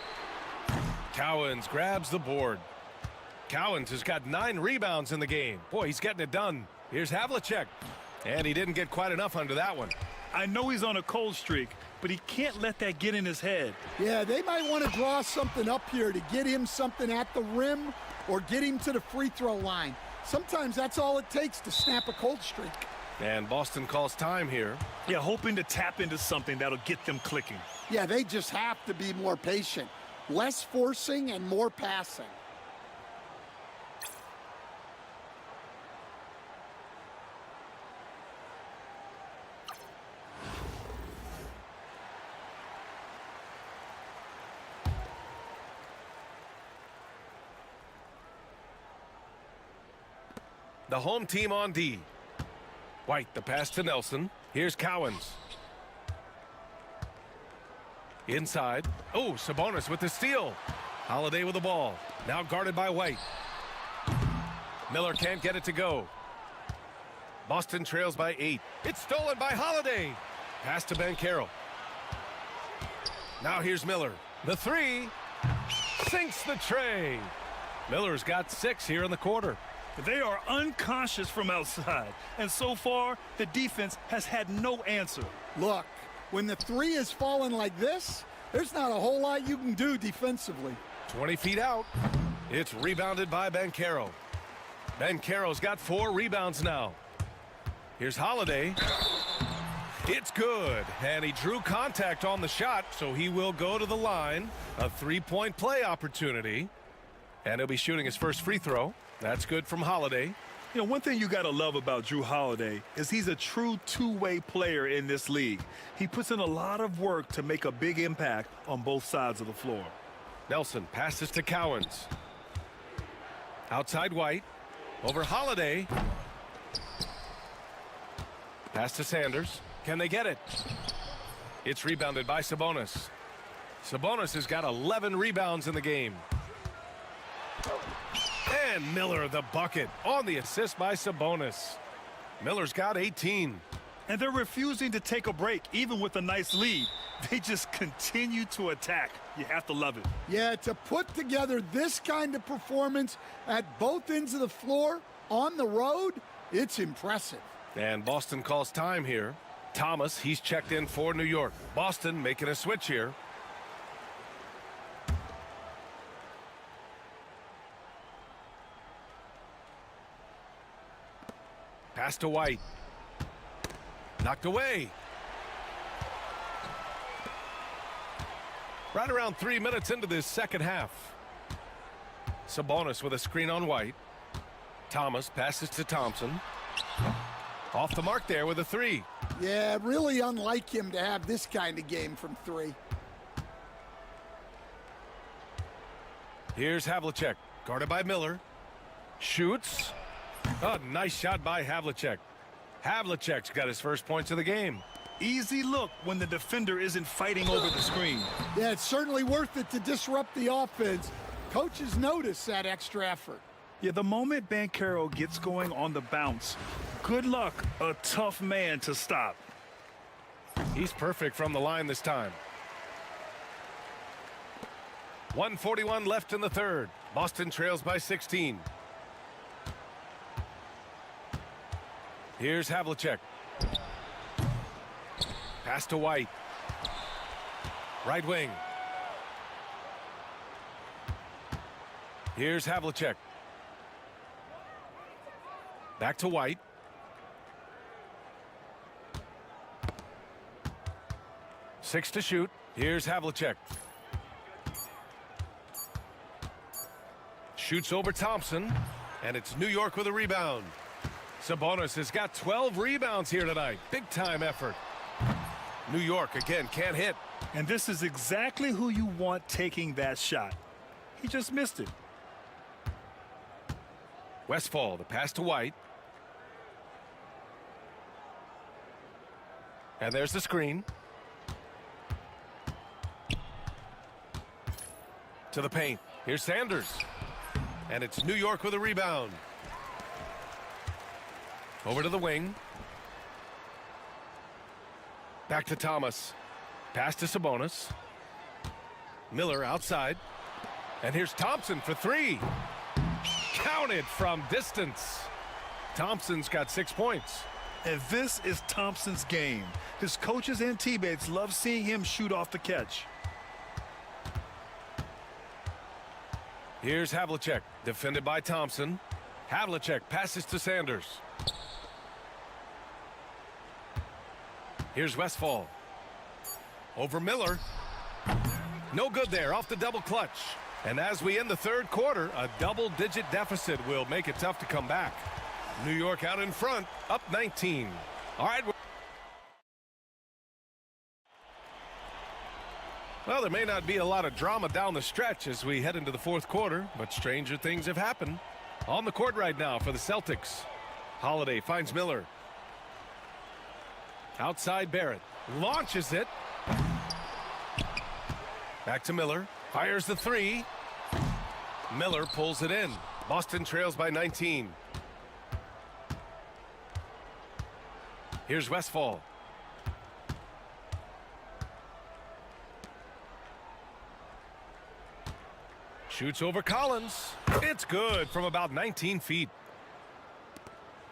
[SPEAKER 6] Cowens grabs the board. Cowens has got 9 rebounds in the game. Boy, he's getting it done. Here's Havlicek. And he didn't get quite enough under that one.
[SPEAKER 7] I know he's on a cold streak, but he can't let that get in his head.
[SPEAKER 8] Yeah, they might want to draw something up here to get him something at the rim or get him to the free throw line. Sometimes that's all it takes to snap a cold streak.
[SPEAKER 6] And Boston calls time here.
[SPEAKER 7] Yeah, hoping to tap into something that'll get them clicking.
[SPEAKER 8] Yeah, they just have to be more patient. Less forcing and more passing.
[SPEAKER 6] The home team on D. White, the pass to Nelson. Here's Cowens. Inside. Oh, Sabonis with the steal. Holiday with the ball. Now guarded by White. Miller can't get it to go. Boston trails by 8. It's stolen by Holiday. Pass to Banchero. Now here's Miller. The 3. Sinks the tray. Miller's got 6 here in the quarter.
[SPEAKER 7] They are unconscious from outside, and so far, the defense has had no answer.
[SPEAKER 8] Look, when the 3 is falling like this, there's not a whole lot you can do defensively.
[SPEAKER 6] 20 feet out. It's rebounded by Banchero. Banchero's got 4 rebounds now. Here's Holiday. It's good, and he drew contact on the shot, so he will go to the line. A 3-point play opportunity, and he'll be shooting his first free throw. That's good from Holiday.
[SPEAKER 7] You know, one thing you got to love about Drew Holiday is he's a true two-way player in this league. He puts in a lot of work to make a big impact on both sides of the floor.
[SPEAKER 6] Nelson passes to Cowens. Outside White. Over Holiday. Pass to Sanders. Can they get it? It's rebounded by Sabonis. Sabonis has got 11 rebounds in the game. And Miller the bucket on the assist by Sabonis. Miller's got 18.
[SPEAKER 7] And they're refusing to take a break, even with a nice lead. They just continue to attack. You have to love it.
[SPEAKER 8] Yeah, to put together this kind of performance at both ends of the floor on the road, it's impressive.
[SPEAKER 6] And Boston calls time here. Thomas, he's checked in for New York. Boston making a switch here. Pass to White. Knocked away. Right around 3 minutes into this second half. Sabonis with a screen on White. Thomas passes to Thompson. Off the mark there with a 3.
[SPEAKER 8] Yeah, really unlike him to have this kind of game from 3.
[SPEAKER 6] Here's Havlicek, guarded by Miller. Shoots. A nice shot by Havlicek. Havlicek's got his first points of the game.
[SPEAKER 7] Easy look when the defender isn't fighting over the screen.
[SPEAKER 8] Yeah, it's certainly worth it to disrupt the offense. Coaches notice that extra effort.
[SPEAKER 7] Yeah, the moment Banchero gets going on the bounce, good luck, a tough man to stop.
[SPEAKER 6] He's perfect from the line this time. 1:41 left in the third. Boston trails by 16. Here's Havlicek. Pass to White. Right wing. Here's Havlicek. Back to White. Six to shoot. Here's Havlicek. Shoots over Thompson, and it's New York with a rebound. Sabonis has got 12 rebounds here tonight. Big time effort. New York again can't hit.
[SPEAKER 7] And this is exactly who you want taking that shot. He just missed it.
[SPEAKER 6] Westfall, the pass to White. And there's the screen. To the paint. Here's Sanders. And it's New York with a rebound. Over to the wing. Back to Thomas. Pass to Sabonis. Miller outside. And here's Thompson for 3. Counted from distance. Thompson's got 6 points.
[SPEAKER 7] And this is Thompson's game. His coaches and teammates love seeing him shoot off the catch.
[SPEAKER 6] Here's Havlicek, defended by Thompson. Havlicek passes to Sanders. Here's Westfall. Over Miller. No good there, off the double clutch. And as we end the third quarter, a double-digit deficit will make it tough to come back. New York out in front, up 19. All right. Well, there may not be a lot of drama down the stretch as we head into the fourth quarter, but stranger things have happened. On the court right now for the Celtics. Holiday finds Miller. Outside Barrett. Launches it. Back to Miller. Fires the three. Miller pulls it in. Boston trails by 19. Here's Westfall. Shoots over Collins. It's good from about 19 feet.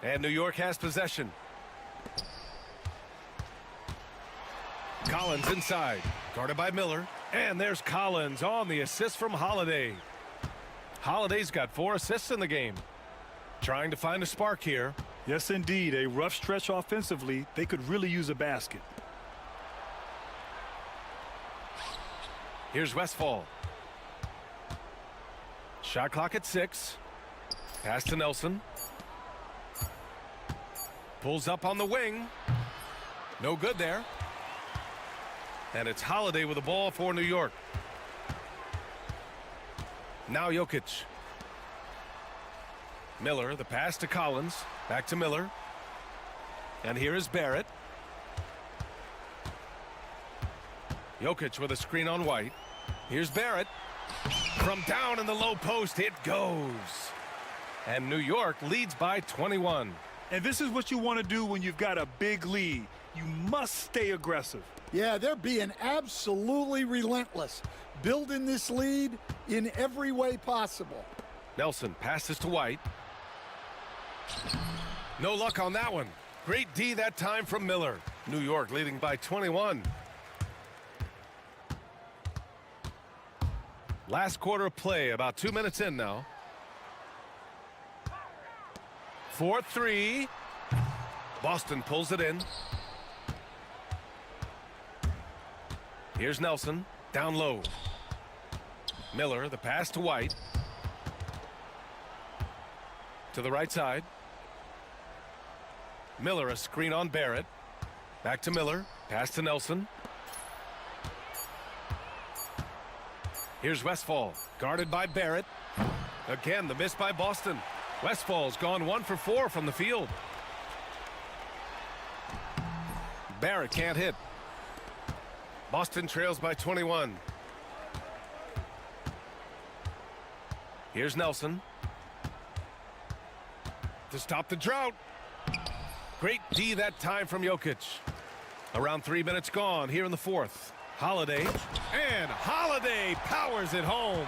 [SPEAKER 6] And New York has possession. Collins inside. Guarded by Miller. And there's Collins on the assist from Holiday. Holiday's got 4 assists in the game. Trying to find a spark here.
[SPEAKER 7] Yes, indeed. A rough stretch offensively. They could really use a basket.
[SPEAKER 6] Here's Westfall. Shot clock at 6. Pass to Nelson. Pulls up on the wing. No good there. And it's Holiday with the ball for New York. Now Jokic. Miller, the pass to Collins. Back to Miller. And here is Barrett. Jokic with a screen on White. Here's Barrett. From down in the low post, it goes. And New York leads by 21.
[SPEAKER 7] And this is what you want to do when you've got a big lead. You must stay aggressive.
[SPEAKER 8] Yeah, they're being absolutely relentless, building this lead in every way possible.
[SPEAKER 6] Nelson passes to White. No luck on that one. Great D that time from Miller. New York leading by 21. Last quarter of play, about 2 minutes in now. 4-3. Boston pulls it in. Here's Nelson, down low. Miller, the pass to White. To the right side. Miller, a screen on Barrett. Back to Miller, pass to Nelson. Here's Westfall, guarded by Barrett. Again, the miss by Boston. Westfall's gone 1 for 4 from the field. Barrett can't hit. Boston trails by 21. Here's Nelson. To stop the drought. Great D that time from Jokic. Around 3 minutes gone here in the fourth. Holiday. And Holiday powers it home.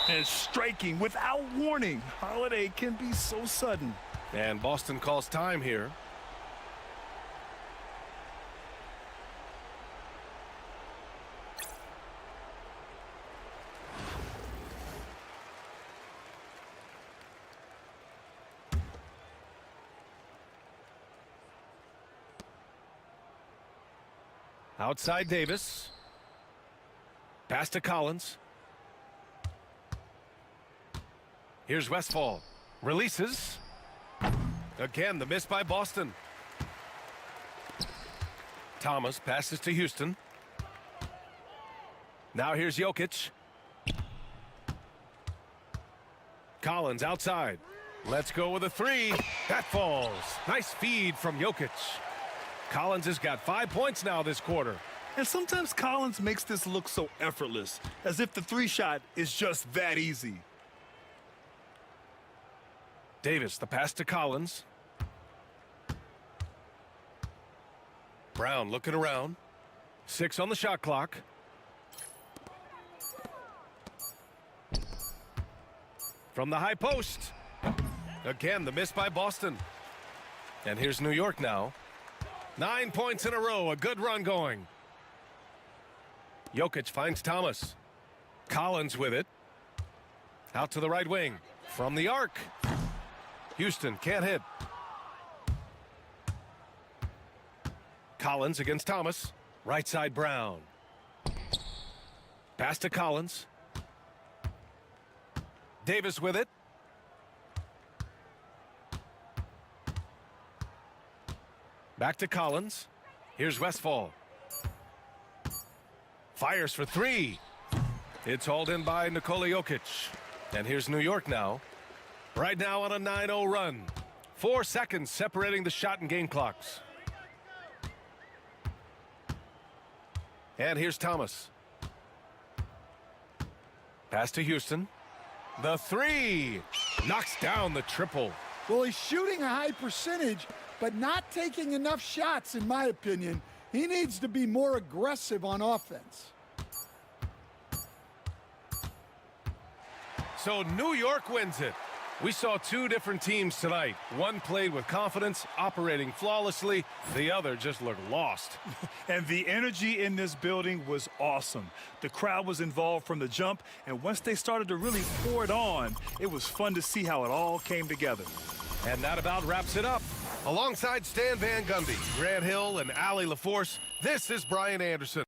[SPEAKER 7] And striking without warning. Holiday can be so sudden.
[SPEAKER 6] And Boston calls time here. Outside Davis. Pass to Collins. Here's Westfall. Releases. Again, the miss by Boston. Thomas passes to Houston. Now here's Jokic. Collins outside. Let's go with a three. That falls. Nice feed from Jokic. Collins has got 5 points now this quarter.
[SPEAKER 7] And sometimes Collins makes this look so effortless, as if the three shot is just that easy.
[SPEAKER 6] Davis, the pass to Collins. Brown looking around. 6 on the shot clock. From the high post. Again, the miss by Boston. And here's New York now. 9 points in a row, a good run going. Jokic finds Thomas. Collins with it. Out to the right wing. From the arc. Houston can't hit. Collins against Thomas. Right side Brown. Pass to Collins. Davis with it. Back to Collins. Here's Westfall. Fires for three. It's hauled in by Nikola Jokic. And here's New York now. Right now on a 9-0 run. 4 seconds separating the shot and game clocks. And here's Thomas. Pass to Houston. The three. Knocks down the triple.
[SPEAKER 8] Well, he's shooting a high percentage, but not taking enough shots, in my opinion. He needs to be more aggressive on offense.
[SPEAKER 6] So New York wins it. We saw two different teams tonight. One played with confidence, operating flawlessly. The other just looked lost.
[SPEAKER 7] And the energy in this building was awesome. The crowd was involved from the jump, and once they started to really pour it on, it was fun to see how it all came together.
[SPEAKER 6] And that about wraps it up. Alongside Stan Van Gundy, Grant Hill, and Allie LaForce, this is Brian Anderson.